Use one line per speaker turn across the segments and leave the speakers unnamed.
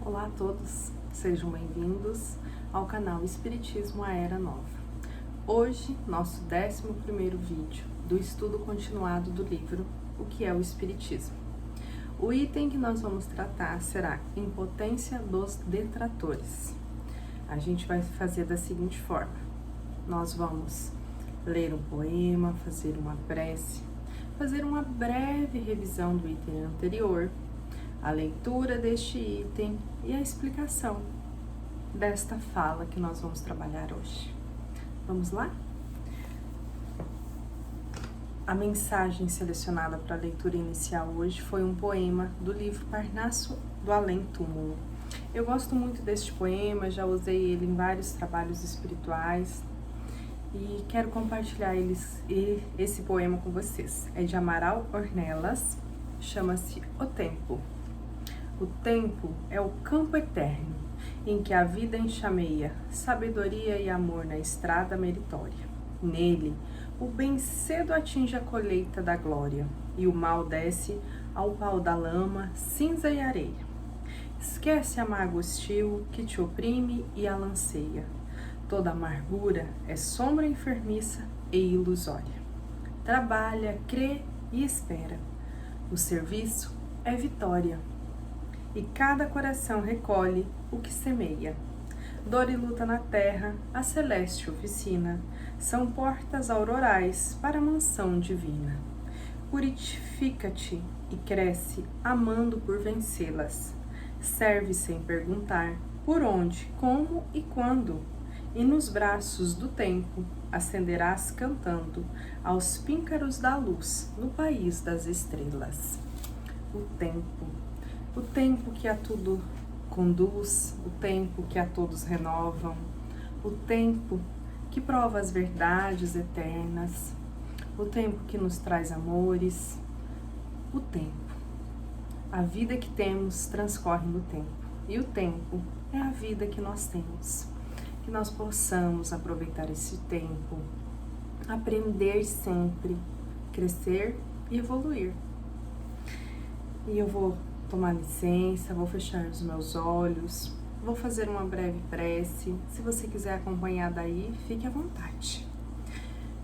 Olá a todos, sejam bem-vindos ao canal Espiritismo A Era Nova. Hoje, nosso 11º vídeo do estudo continuado do livro O que é o Espiritismo. O item que nós vamos tratar será Impotência dos Detratores. A gente vai fazer da seguinte forma: nós vamos ler um poema, fazer uma prece, fazer uma breve revisão do item anterior, a leitura deste item e a explicação desta fala que nós vamos trabalhar hoje. Vamos lá? A mensagem selecionada para a leitura inicial hoje foi um poema do livro Parnaso do Além Túmulo. Eu gosto muito deste poema, já usei ele em vários trabalhos espirituais e quero compartilhar esse poema com vocês. É de Amaral Ornelas, chama-se O Tempo. O tempo é o campo eterno, em que a vida enxameia sabedoria e amor na estrada meritória. Nele, o bem cedo atinge a colheita da glória, e o mal desce ao pau da lama, cinza e areia. Esquece a mágoa hostil que te oprime e alanceia. Toda amargura é sombra enfermiça e ilusória. Trabalha, crê e espera. O serviço é vitória. E cada coração recolhe o que semeia. Dor e luta na terra, a celeste oficina, são portas aurorais para a mansão divina. Purifica-te e cresce, amando por vencê-las. Serve sem perguntar por onde, como e quando. E nos braços do tempo acenderás cantando aos píncaros da luz no país das estrelas. O tempo que a tudo conduz, o tempo que a todos renovam, o tempo que prova as verdades eternas, o tempo que nos traz amores, o tempo. A vida que temos transcorre no tempo, e o tempo é a vida que nós temos. Que nós possamos aproveitar esse tempo, aprender sempre, crescer e evoluir. E eu vou tomar licença, vou fechar os meus olhos, vou fazer uma breve prece. Se você quiser acompanhar daí, fique à vontade.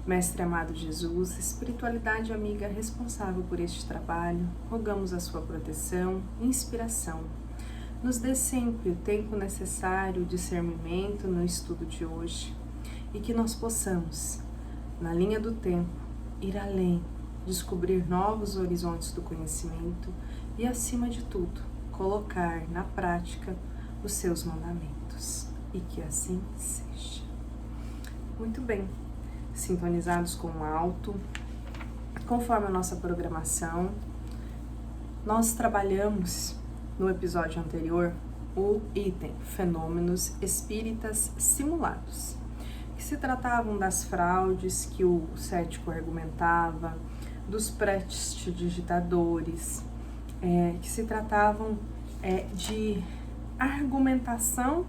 Mestre amado Jesus, espiritualidade amiga responsável por este trabalho, rogamos a sua proteção e inspiração. Nos dê sempre o tempo necessário, o discernimento no estudo de hoje, e que nós possamos, na linha do tempo, ir além, descobrir novos horizontes do conhecimento e, acima de tudo, colocar na prática os seus mandamentos. E que assim seja. Muito bem, sintonizados com o alto, conforme a nossa programação, nós trabalhamos no episódio anterior o item Fenômenos Espíritas Simulados, que se tratavam das fraudes que o cético argumentava, dos prestidigitadores, que se tratavam de argumentação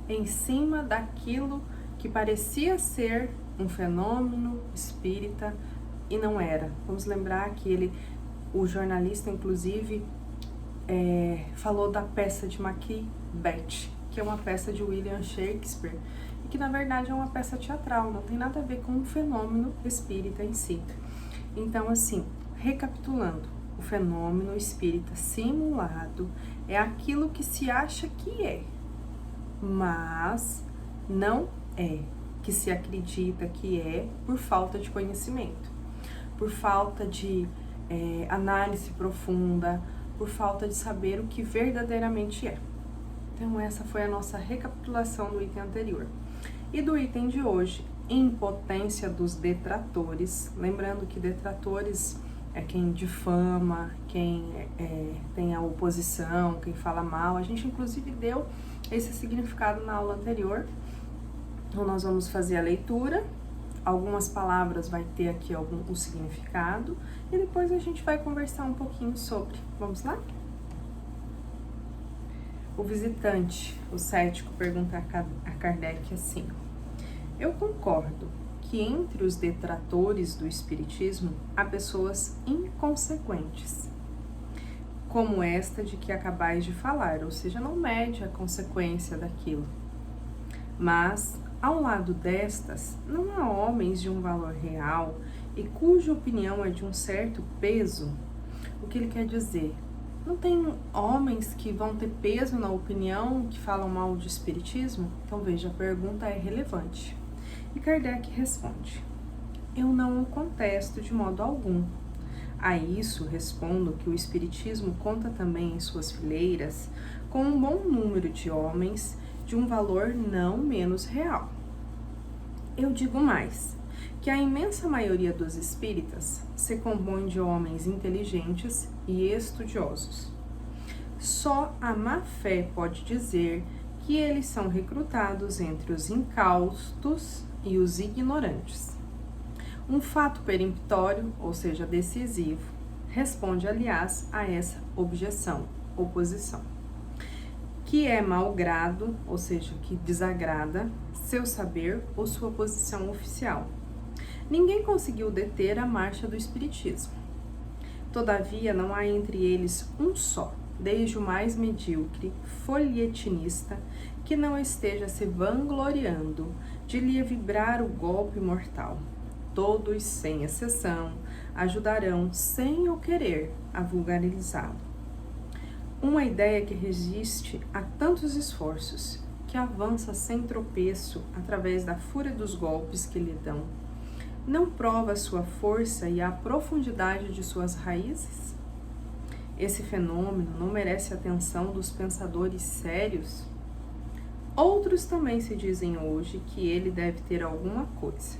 em cima daquilo que parecia ser um fenômeno espírita e não era. Vamos lembrar que o jornalista, inclusive, falou da peça de Macbeth, que é uma peça de William Shakespeare, e que na verdade é uma peça teatral, não tem nada a ver com um fenômeno espírita em si. Então, assim, recapitulando, o fenômeno espírita simulado é aquilo que se acha que é, mas não é, que se acredita que é por falta de conhecimento, por falta de análise profunda, por falta de saber o que verdadeiramente é. Então, essa foi a nossa recapitulação do item anterior. E do item de hoje, Impotência dos Detratores. Lembrando que detratores é quem difama, quem tem a oposição, quem fala mal. A gente, inclusive, deu esse significado na aula anterior. Então, nós vamos fazer a leitura. Algumas palavras vai ter aqui o significado. E depois a gente vai conversar um pouquinho sobre. Vamos lá? O visitante, o cético, pergunta a Kardec assim: eu concordo que entre os detratores do espiritismo há pessoas inconsequentes. como esta de que acabais de falar, ou seja, não mede a consequência daquilo. Mas, ao lado destas, não há homens de um valor real e cuja opinião é de um certo peso. O que ele quer dizer? Não tem homens que vão ter peso na opinião, que falam mal de espiritismo? Então veja, a pergunta é relevante. E Kardec responde: eu não o contesto de modo algum. A isso respondo que o espiritismo conta também em suas fileiras com um bom número de homens de um valor não menos real. Eu digo mais, que a imensa maioria dos espíritas se compõe de homens inteligentes e estudiosos. Só a má fé pode dizer que eles são recrutados entre os incaustos e os ignorantes. Um fato peremptório, ou seja, decisivo, responde, aliás, a essa oposição, que é mau grado, ou seja, que desagrada seu saber ou sua posição oficial. Ninguém conseguiu deter a marcha do espiritismo. Todavia, não há entre eles um só, desde o mais medíocre folhetinista, que não esteja se vangloriando de lhe vibrar o golpe mortal. Todos, sem exceção, ajudarão, sem o querer, a vulgarizá-lo. Uma ideia que resiste a tantos esforços, que avança sem tropeço através da fúria dos golpes que lhe dão, não prova a sua força e a profundidade de suas raízes? Esse fenômeno não merece a atenção dos pensadores sérios? Outros também se dizem hoje que ele deve ter alguma coisa,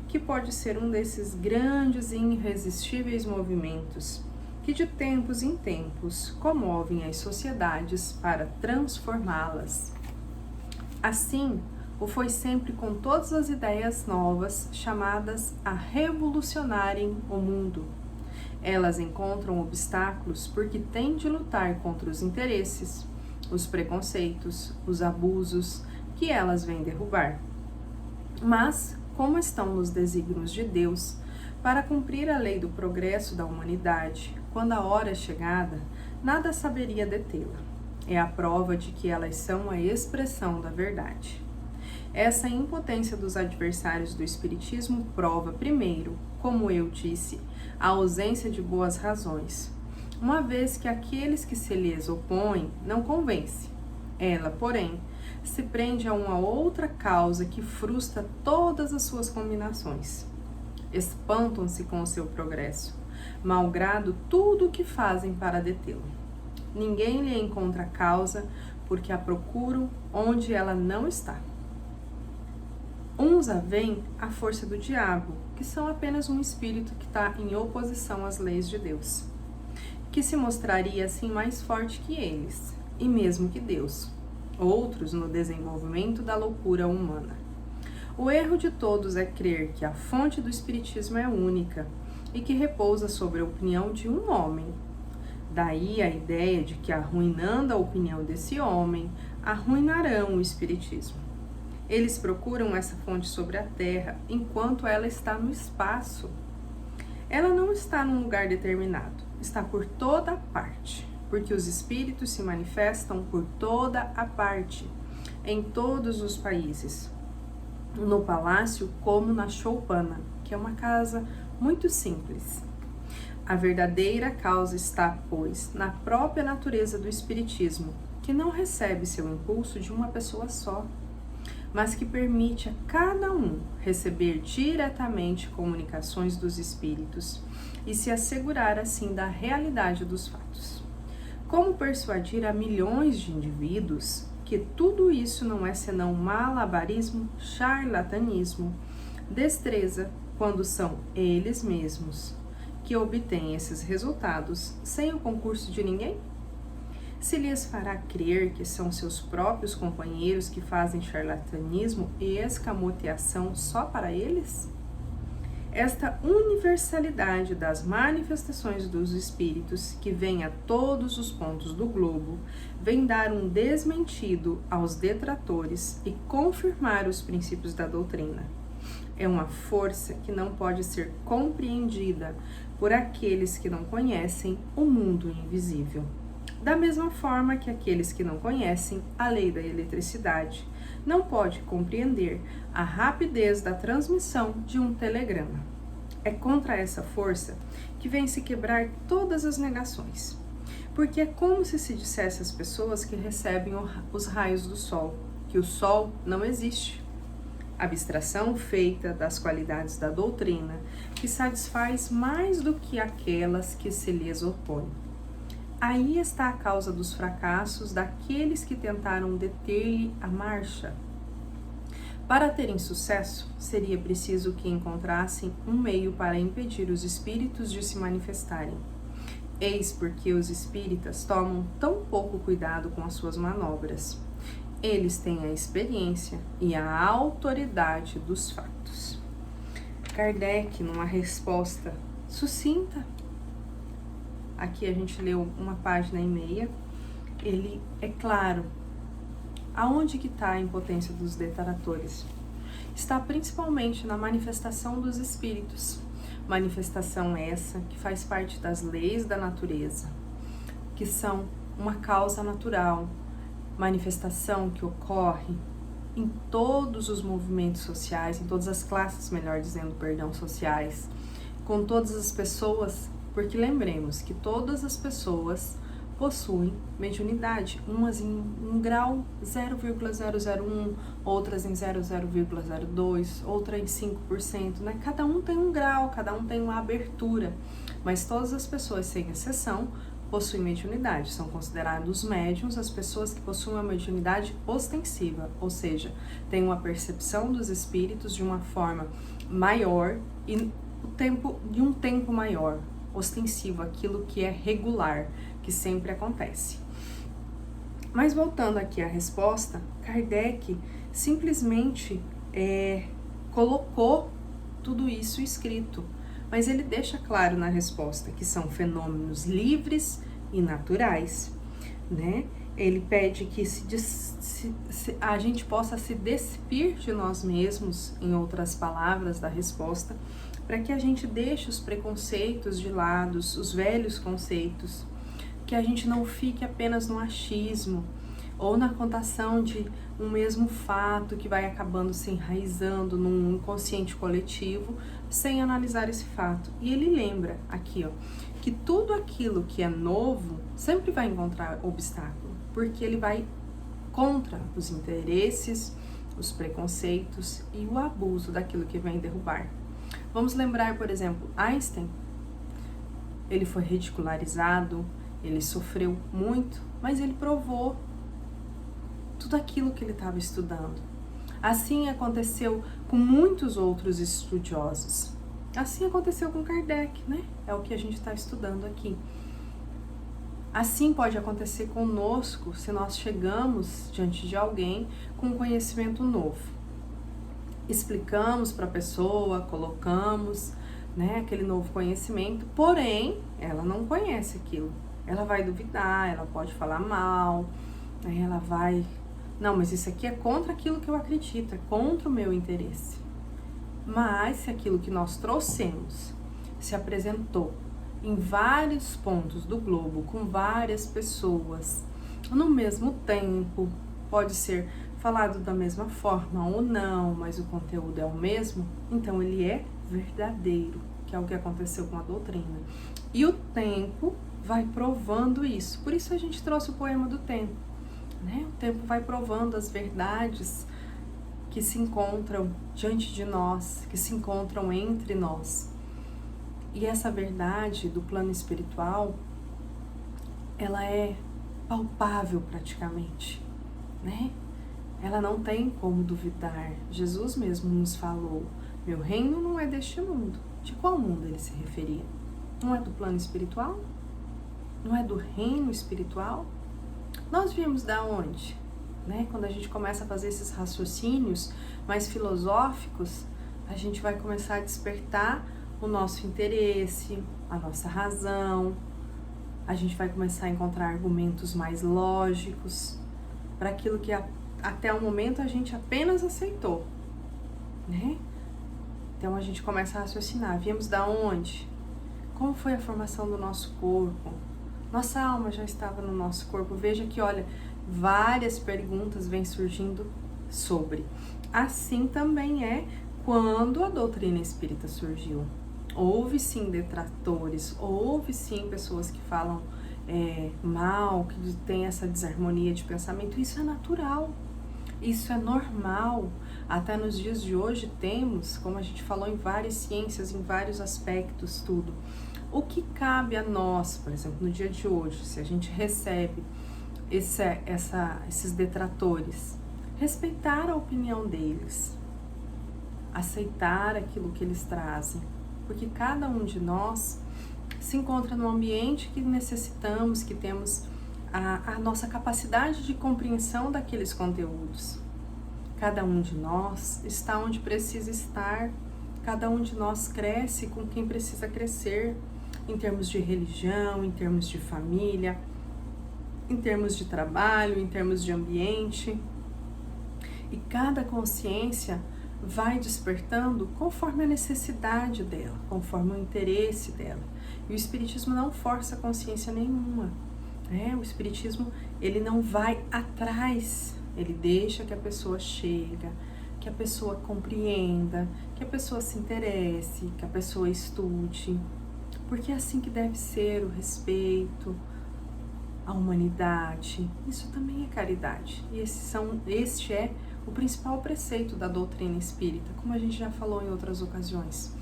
que pode ser um desses grandes e irresistíveis movimentos que de tempos em tempos comovem as sociedades para transformá-las. Assim, o foi sempre com todas as ideias novas chamadas a revolucionarem o mundo. Elas encontram obstáculos porque têm de lutar contra os interesses, os preconceitos, os abusos que elas vêm derrubar. Mas, como estão nos desígnios de Deus, para cumprir a lei do progresso da humanidade, quando a hora é chegada, nada saberia detê-la. É a prova de que elas são a expressão da verdade. Essa impotência dos adversários do espiritismo prova, primeiro, como eu disse, a ausência de boas razões, uma vez que aqueles que se lhes opõem não convence. Ela, porém, se prende a uma outra causa que frustra todas as suas combinações. Espantam-se com o seu progresso, malgrado tudo o que fazem para detê-lo. Ninguém lhe encontra causa, porque a procuram onde ela não está. Uns a veem à força do diabo, que são apenas um espírito que está em oposição às leis de Deus, que se mostraria assim mais forte que eles, e mesmo que Deus. Outros no desenvolvimento da loucura humana. O erro de todos é crer que a fonte do espiritismo é única e que repousa sobre a opinião de um homem. Daí a ideia de que, arruinando a opinião desse homem, arruinarão o espiritismo. Eles procuram essa fonte sobre a terra enquanto ela está no espaço. Ela não está num lugar determinado, está por toda a parte, porque os espíritos se manifestam por toda a parte, em todos os países. No palácio como na choupana, que é uma casa muito simples. A verdadeira causa está, pois, na própria natureza do espiritismo, que não recebe seu impulso de uma pessoa só, mas que permite a cada um receber diretamente comunicações dos espíritos e se assegurar assim da realidade dos fatos. Como persuadir a milhões de indivíduos que tudo isso não é senão malabarismo, charlatanismo, destreza, quando são eles mesmos que obtêm esses resultados sem o concurso de ninguém? Se lhes fará crer que são seus próprios companheiros que fazem charlatanismo e escamoteação só para eles? Esta universalidade das manifestações dos espíritos, que vem a todos os pontos do globo, vem dar um desmentido aos detratores e confirmar os princípios da doutrina. É uma força que não pode ser compreendida por aqueles que não conhecem o mundo invisível. Da mesma forma que aqueles que não conhecem a lei da eletricidade não podem compreender a rapidez da transmissão de um telegrama. É contra essa força que vem se quebrar todas as negações, porque é como se dissesse às pessoas que recebem os raios do sol, que o sol não existe. Abstração feita das qualidades da doutrina, que satisfaz mais do que aquelas que se lhes opõem. Aí está a causa dos fracassos daqueles que tentaram deter-lhe a marcha. Para terem sucesso, seria preciso que encontrassem um meio para impedir os espíritos de se manifestarem. Eis porque os espíritas tomam tão pouco cuidado com as suas manobras. Eles têm a experiência e a autoridade dos fatos. Kardec, numa resposta sucinta, aqui a gente leu uma página e meia, ele é claro. Aonde que está a impotência dos detratores? Está principalmente na manifestação dos espíritos. Manifestação essa que faz parte das leis da natureza, que são uma causa natural. Manifestação que ocorre em todos os movimentos sociais, em todas as classes, melhor dizendo, sociais, com todas as pessoas, porque lembremos que todas as pessoas possuem mediunidade, umas em um grau 0,001, outras em 0,02, outra em 5%, né? Cada um tem um grau, cada um tem uma abertura, mas todas as pessoas, sem exceção, possuem mediunidade. São considerados médiuns as pessoas que possuem uma mediunidade ostensiva, ou seja, têm uma percepção dos espíritos de uma forma maior e de um tempo maior, ostensivo, aquilo que é regular, que sempre acontece. Mas voltando aqui à resposta, Kardec simplesmente colocou tudo isso escrito, mas ele deixa claro na resposta que são fenômenos livres e naturais, né? Ele pede que a gente possa se despir de nós mesmos, em outras palavras da resposta, para que a gente deixe os preconceitos de lado, os velhos conceitos, que a gente não fique apenas no achismo ou na contação de um mesmo fato que vai acabando se enraizando num inconsciente coletivo, sem analisar esse fato. E ele lembra aqui, que tudo aquilo que é novo sempre vai encontrar obstáculo, porque ele vai contra os interesses, os preconceitos e o abuso daquilo que vem derrubar. Vamos lembrar, por exemplo, Einstein. Ele foi ridicularizado, ele sofreu muito, mas ele provou tudo aquilo que ele estava estudando. Assim aconteceu com muitos outros estudiosos. Assim aconteceu com Kardec, né? É o que a gente está estudando aqui. Assim pode acontecer conosco se nós chegamos diante de alguém com um conhecimento novo. Explicamos para a pessoa, colocamos, né, aquele novo conhecimento, porém, ela não conhece aquilo. Ela vai duvidar, ela pode falar mal, aí ela vai... Não, mas isso aqui é contra aquilo que eu acredito, é contra o meu interesse. Mas se aquilo que nós trouxemos se apresentou em vários pontos do globo, com várias pessoas, no mesmo tempo, pode ser falado da mesma forma ou não, mas o conteúdo é o mesmo, então ele é verdadeiro, que é o que aconteceu com a doutrina. E o tempo vai provando isso. Por isso a gente trouxe o poema do tempo, né? O tempo vai provando as verdades que se encontram diante de nós, que se encontram entre nós. E essa verdade do plano espiritual, ela é palpável praticamente, né? Ela não tem como duvidar. Jesus mesmo nos falou, meu reino não é deste mundo. De qual mundo ele se referia? Não é do plano espiritual? Não é do reino espiritual? Nós viemos da onde? Né? Quando a gente começa a fazer esses raciocínios mais filosóficos, a gente vai começar a despertar o nosso interesse, a nossa razão, a gente vai começar a encontrar argumentos mais lógicos para aquilo que até o momento a gente apenas aceitou, né? Então a gente começa a raciocinar, viemos da onde? Como foi a formação do nosso corpo? Nossa alma já estava no nosso corpo. Veja que, olha, várias perguntas vêm surgindo sobre. Assim também é quando a doutrina espírita surgiu. Houve sim detratores, houve sim pessoas que falam mal, que tem essa desarmonia de pensamento. Isso é natural, isso é normal. Até nos dias de hoje temos, como a gente falou, em várias ciências, em vários aspectos, tudo. O que cabe a nós, por exemplo, no dia de hoje, se a gente recebe esses detratores, respeitar a opinião deles, aceitar aquilo que eles trazem, porque cada um de nós se encontra num ambiente que necessitamos, que temos a nossa capacidade de compreensão daqueles conteúdos. Cada um de nós está onde precisa estar, cada um de nós cresce com quem precisa crescer, em termos de religião, em termos de família, em termos de trabalho, em termos de ambiente. E cada consciência vai despertando conforme a necessidade dela, conforme o interesse dela. E o Espiritismo não força consciência nenhuma. O Espiritismo, ele não vai atrás, ele deixa que a pessoa chega, que a pessoa compreenda, que a pessoa se interesse, que a pessoa estude. Porque é assim que deve ser o respeito, a humanidade. Isso também é caridade. E este é o principal preceito da doutrina espírita, como a gente já falou em outras ocasiões.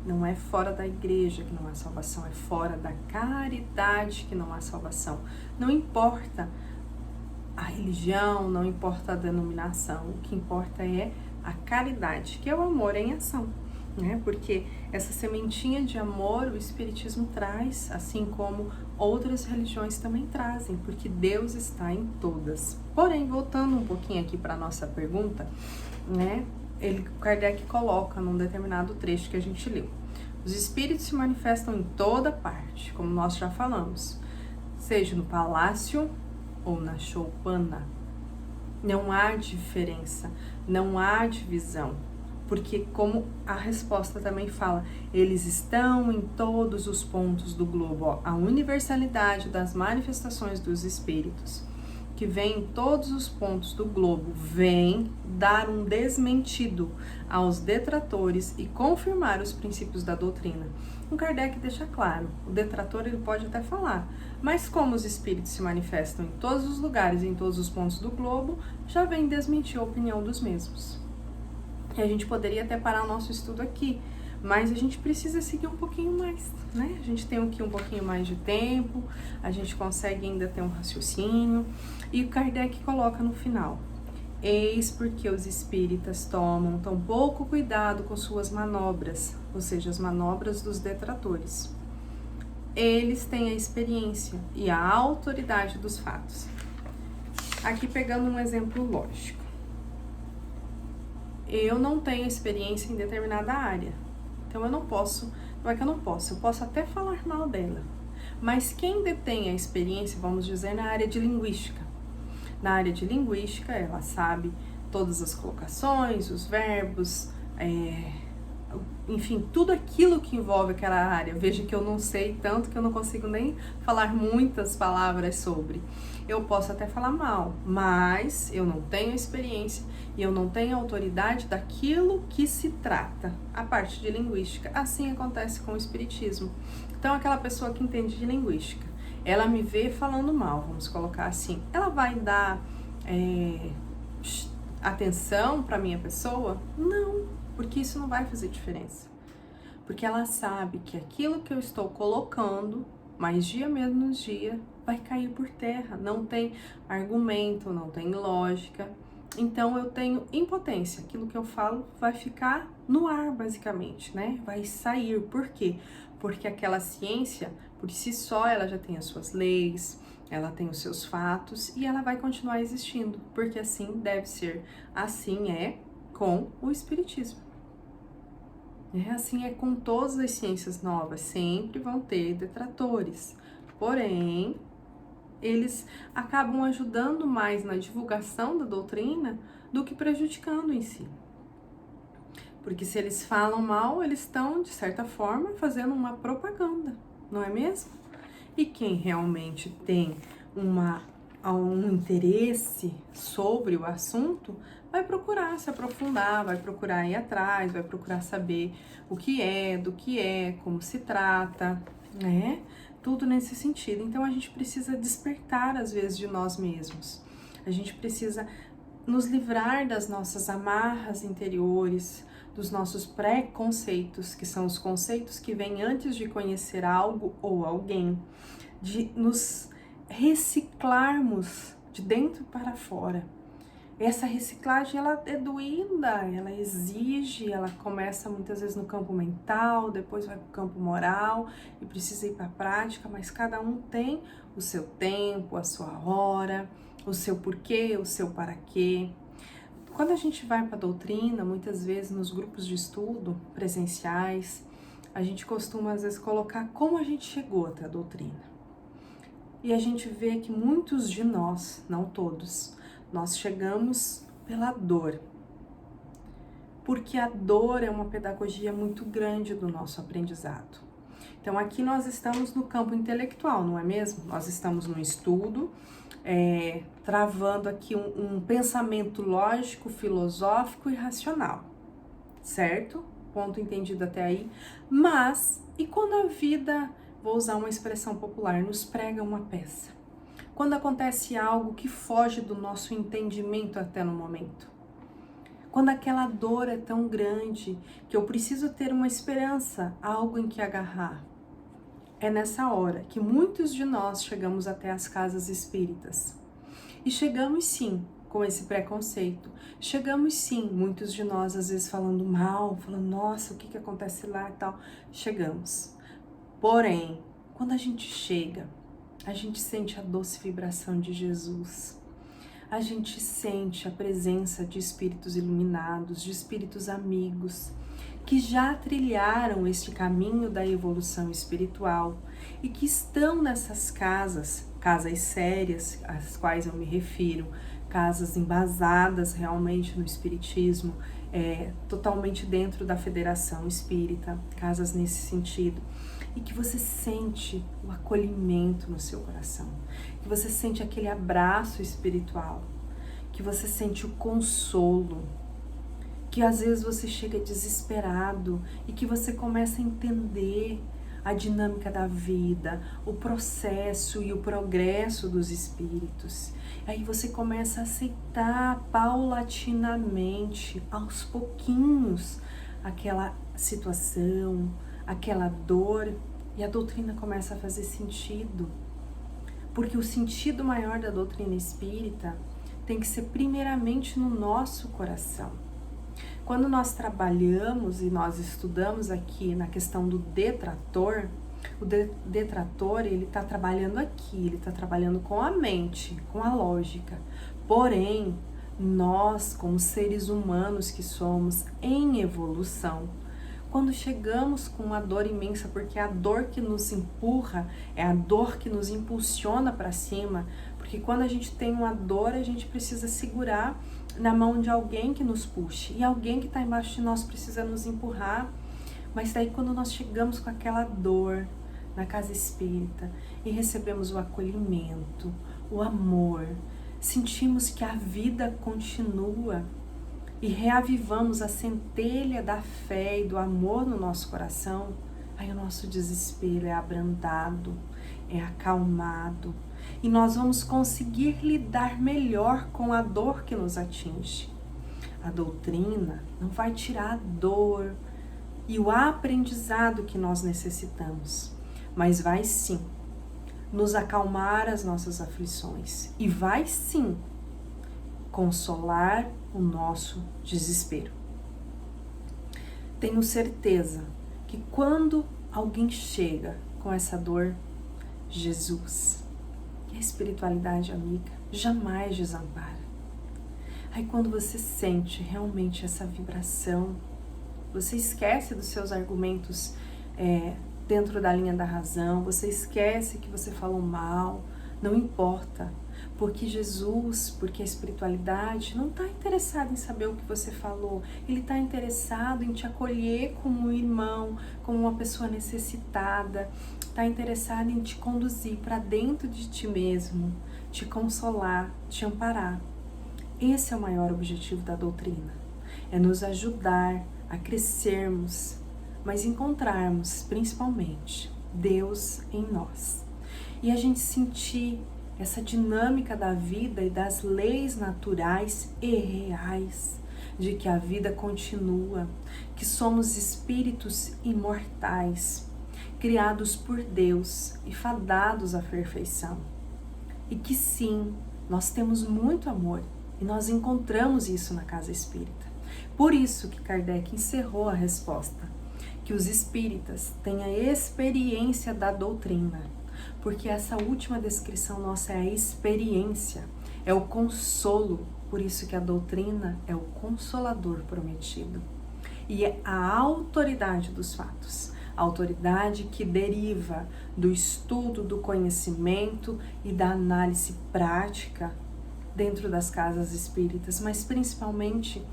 Não é fora da igreja que não há salvação, é fora da caridade que não há salvação. Não importa a religião, não importa a denominação, o que importa é a caridade, que é o amor em ação. Porque essa sementinha de amor o Espiritismo traz, assim como outras religiões também trazem, porque Deus está em todas. Porém, voltando um pouquinho aqui para a nossa pergunta, Kardec coloca num determinado trecho que a gente leu: os espíritos se manifestam em toda parte, como nós já falamos, seja no palácio ou na choupana. Não há diferença, não há divisão. Porque, como a resposta também fala, eles estão em todos os pontos do globo. A universalidade das manifestações dos espíritos, que vem em todos os pontos do globo, vem dar um desmentido aos detratores e confirmar os princípios da doutrina. O Kardec deixa claro, o detrator ele pode até falar, mas como os espíritos se manifestam em todos os lugares e em todos os pontos do globo, já vem desmentir a opinião dos mesmos. E a gente poderia até parar o nosso estudo aqui, mas a gente precisa seguir um pouquinho mais, A gente tem aqui um pouquinho mais de tempo, a gente consegue ainda ter um raciocínio. E o Kardec coloca no final: eis porque os espíritas tomam tão pouco cuidado com suas manobras, ou seja, as manobras dos detratores. Eles têm a experiência e a autoridade dos fatos. Aqui pegando um exemplo lógico. Eu não tenho experiência em determinada área, então eu não posso, eu posso até falar mal dela, mas quem detém a experiência, vamos dizer, na área de linguística. Na área de linguística, ela sabe todas as colocações, os verbos, enfim, tudo aquilo que envolve aquela área. Veja que eu não sei tanto que eu não consigo nem falar muitas palavras sobre. Eu posso até falar mal, mas eu não tenho experiência e eu não tenho autoridade daquilo que se trata, a parte de linguística. Assim acontece com o espiritismo. Então, aquela pessoa que entende de linguística, ela me vê falando mal, vamos colocar assim, ela vai dar atenção para minha pessoa? Não, porque isso não vai fazer diferença. Porque ela sabe que aquilo que eu estou colocando, mais dia menos dia, vai cair por terra. Não tem argumento, não tem lógica. Então eu tenho impotência. Aquilo que eu falo vai ficar no ar, basicamente, Vai sair. Por quê? Porque aquela ciência, por si só, ela já tem as suas leis, ela tem os seus fatos e ela vai continuar existindo. Porque assim deve ser. Assim é com o espiritismo. Assim é com todas as ciências novas, sempre vão ter detratores. Porém, eles acabam ajudando mais na divulgação da doutrina do que prejudicando em si. Porque se eles falam mal, eles estão, de certa forma, fazendo uma propaganda, não é mesmo? E quem realmente tem um interesse sobre o assunto, vai procurar se aprofundar, vai procurar ir atrás, vai procurar saber o que é, do que é, como se trata, né? Tudo nesse sentido. Então a gente precisa despertar às vezes de nós mesmos. A gente precisa nos livrar das nossas amarras interiores, dos nossos preconceitos, que são os conceitos que vêm antes de conhecer algo ou alguém, de nos reciclarmos de dentro para fora. Essa reciclagem, ela é doída, ela exige, ela começa muitas vezes no campo mental, depois vai para o campo moral e precisa ir para a prática, mas cada um tem o seu tempo, a sua hora, o seu porquê, o seu para quê. Quando a gente vai para a doutrina, muitas vezes nos grupos de estudo presenciais, a gente costuma às vezes colocar como a gente chegou até a doutrina. E a gente vê que muitos de nós, não todos, nós chegamos pela dor. Porque a dor é uma pedagogia muito grande do nosso aprendizado. Então aqui nós estamos no campo intelectual, não é mesmo? Nós estamos no estudo, travando aqui um pensamento lógico, filosófico e racional, certo? Ponto entendido até aí. Mas, e quando a vida, vou usar uma expressão popular, nos prega uma peça? Quando acontece algo que foge do nosso entendimento até no momento? Quando aquela dor é tão grande que eu preciso ter uma esperança, algo em que agarrar. É nessa hora que muitos de nós chegamos até as casas espíritas. E chegamos sim com esse preconceito. Chegamos sim, muitos de nós às vezes falando mal, falando, nossa, o que acontece lá e tal. Chegamos. Porém, quando a gente chega, a gente sente a doce vibração de Jesus. A gente sente a presença de espíritos iluminados, de espíritos amigos, que já trilharam este caminho da evolução espiritual e que estão nessas casas sérias, às quais eu me refiro, casas embasadas realmente no espiritismo, totalmente dentro da federação espírita, casas nesse sentido, e que você sente o acolhimento no seu coração, que você sente aquele abraço espiritual, que você sente o consolo, que às vezes você chega desesperado e que você começa a entender a dinâmica da vida, o processo e o progresso dos espíritos. Aí você começa a aceitar paulatinamente, aos pouquinhos, aquela situação, aquela dor, e a doutrina começa a fazer sentido. Porque o sentido maior da doutrina espírita tem que ser primeiramente no nosso coração. Quando nós trabalhamos e nós estudamos aqui na questão do detrator, o detrator, ele está trabalhando aqui, ele está trabalhando com a mente, com a lógica. Porém, nós, como seres humanos que somos em evolução, quando chegamos com uma dor imensa, porque é a dor que nos empurra, é a dor que nos impulsiona para cima, porque quando a gente tem uma dor, a gente precisa segurar na mão de alguém que nos puxe, e alguém que está embaixo de nós precisa nos empurrar. Mas daí quando nós chegamos com aquela dor na casa espírita e recebemos o acolhimento, o amor, sentimos que a vida continua e reavivamos a centelha da fé e do amor no nosso coração, aí o nosso desespero é abrandado, é acalmado, e nós vamos conseguir lidar melhor com a dor que nos atinge. A doutrina não vai tirar a dor e o aprendizado que nós necessitamos, mas vai sim nos acalmar as nossas aflições e vai sim consolar o nosso desespero. Tenho certeza que quando alguém chega com essa dor, Jesus, e a espiritualidade amiga, jamais desampara. Aí quando você sente realmente essa vibração, você esquece dos seus argumentos dentro da linha da razão, você esquece que você falou mal, não importa. Porque Jesus, porque a espiritualidade não está interessada em saber o que você falou, ele está interessado em te acolher como um irmão, como uma pessoa necessitada, está interessado em te conduzir para dentro de ti mesmo, te consolar, te amparar. Esse é o maior objetivo da doutrina, é nos ajudar a crescermos, mas encontrarmos, principalmente, Deus em nós. E a gente sentir essa dinâmica da vida e das leis naturais e reais, de que a vida continua, que somos espíritos imortais, criados por Deus e fadados à perfeição. E que sim, nós temos muito amor e nós encontramos isso na casa espírita. Por isso que Kardec encerrou a resposta, que os espíritas têm a experiência da doutrina, porque essa última descrição nossa é a experiência, é o consolo, por isso que a doutrina é o consolador prometido. E é a autoridade dos fatos, a autoridade que deriva do estudo, do conhecimento e da análise prática dentro das casas espíritas, mas principalmente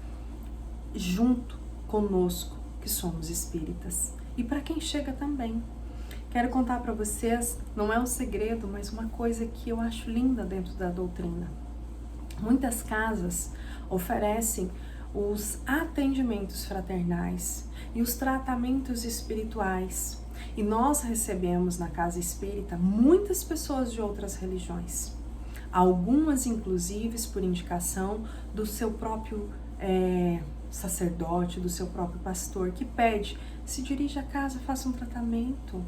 junto conosco, que somos espíritas. E para quem chega também. Quero contar para vocês, não é um segredo, mas uma coisa que eu acho linda dentro da doutrina. Muitas casas oferecem os atendimentos fraternais e os tratamentos espirituais. E nós recebemos na casa espírita muitas pessoas de outras religiões. Algumas, inclusive, por indicação do seu próprio sacerdote, do seu próprio pastor, que pede, se dirige à casa, faça um tratamento,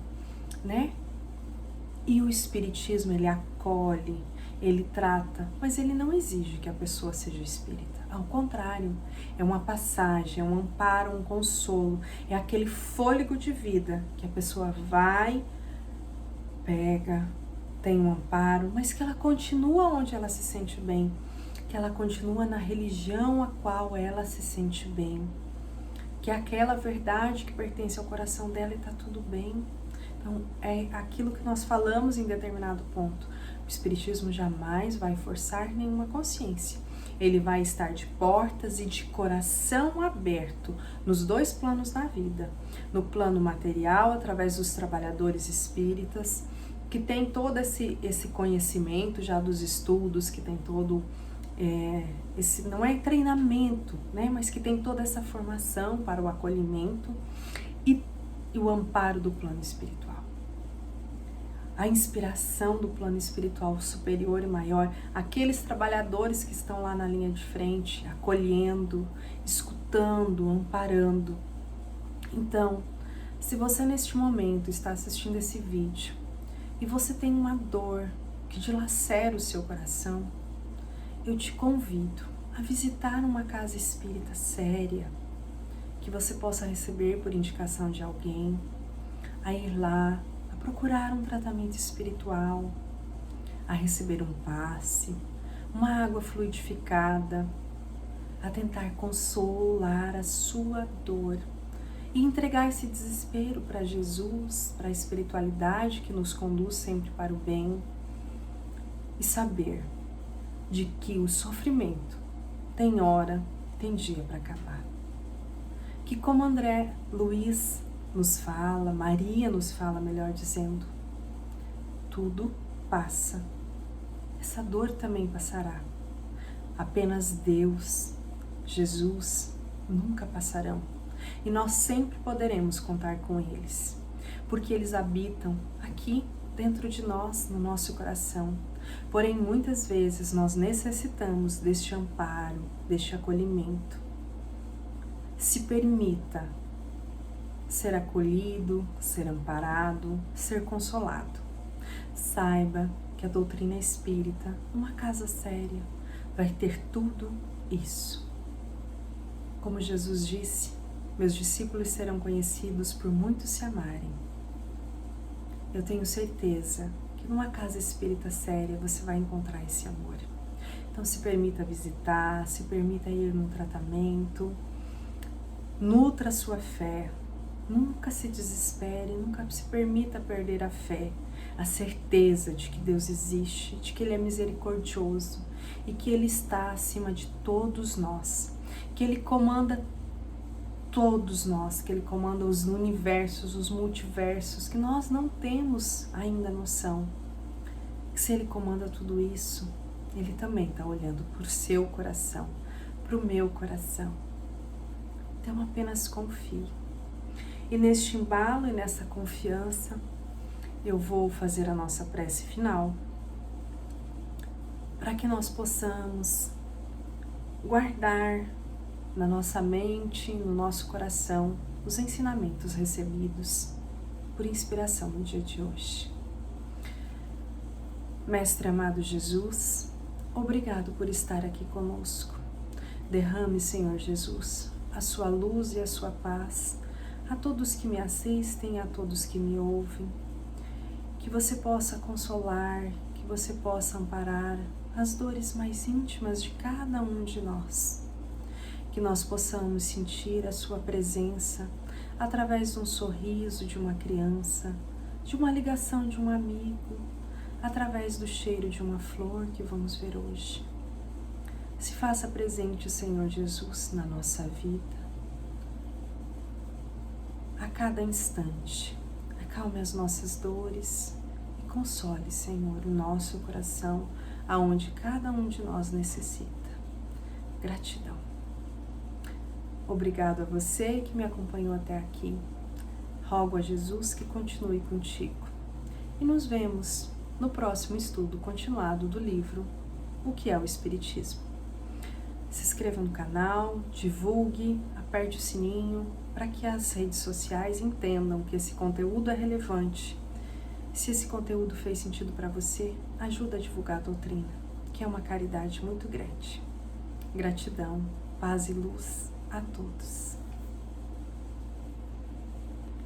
né? E o espiritismo, ele acolhe, ele trata, mas ele não exige que a pessoa seja espírita. Ao contrário, é uma passagem, é um amparo, um consolo, é aquele fôlego de vida que a pessoa vai, pega, tem um amparo, mas que ela continua onde ela se sente bem, que ela continua na religião a qual ela se sente bem, que é aquela verdade que pertence ao coração dela e está tudo bem. Então, é aquilo que nós falamos em determinado ponto. O espiritismo jamais vai forçar nenhuma consciência. Ele vai estar de portas e de coração aberto nos dois planos da vida. No plano material, através dos trabalhadores espíritas, que tem todo esse conhecimento já dos estudos, que tem todo esse, não é treinamento, né, mas que tem toda essa formação para o acolhimento e o amparo do plano espiritual. A inspiração do plano espiritual superior e maior, aqueles trabalhadores que estão lá na linha de frente, acolhendo, escutando, amparando. Então, se você neste momento está assistindo esse vídeo e você tem uma dor que dilacera o seu coração, eu te convido a visitar uma casa espírita séria, que você possa receber por indicação de alguém, a ir lá, a procurar um tratamento espiritual, a receber um passe, uma água fluidificada, a tentar consolar a sua dor e entregar esse desespero para Jesus, para a espiritualidade que nos conduz sempre para o bem, e saber de que o sofrimento tem hora, tem dia para acabar. Que como André Luiz nos fala, Maria nos fala, melhor dizendo, tudo passa. Essa dor também passará. Apenas Deus, Jesus, nunca passarão. E nós sempre poderemos contar com eles, porque eles habitam aqui dentro de nós, no nosso coração. Porém, muitas vezes nós necessitamos deste amparo, deste acolhimento. Se permita ser acolhido, ser amparado, ser consolado. Saiba que a doutrina espírita, uma casa séria, vai ter tudo isso. Como Jesus disse, meus discípulos serão conhecidos por muitos se amarem. Eu tenho certeza que numa casa espírita séria você vai encontrar esse amor. Então se permita visitar, se permita ir num tratamento, nutra a sua fé, nunca se desespere, nunca se permita perder a fé, a certeza de que Deus existe, de que Ele é misericordioso e que Ele está acima de todos nós, que Ele comanda todos nós, que Ele comanda os universos, os multiversos, que nós não temos ainda noção. Que se Ele comanda tudo isso, Ele também está olhando por seu coração, para o meu coração. Então apenas confie. E neste embalo e nessa confiança, eu vou fazer a nossa prece final, para que nós possamos guardar na nossa mente, no nosso coração, os ensinamentos recebidos por inspiração no dia de hoje. Mestre amado Jesus, obrigado por estar aqui conosco. Derrame, Senhor Jesus, a sua luz e a sua paz a todos que me assistem, a todos que me ouvem. Que você possa consolar, que você possa amparar as dores mais íntimas de cada um de nós. Que nós possamos sentir a sua presença através de um sorriso de uma criança, de uma ligação de um amigo, através do cheiro de uma flor que vamos ver hoje. Se faça presente, Senhor Jesus, na nossa vida, a cada instante. Acalme as nossas dores e console, Senhor, o nosso coração, aonde cada um de nós necessita. Gratidão. Obrigado a você que me acompanhou até aqui. Rogo a Jesus que continue contigo. E nos vemos no próximo estudo continuado do livro O que é o Espiritismo. Se inscreva no canal, divulgue, aperte o sininho para que as redes sociais entendam que esse conteúdo é relevante. Se esse conteúdo fez sentido para você, ajuda a divulgar a doutrina, que é uma caridade muito grande. Gratidão, paz e luz a todos.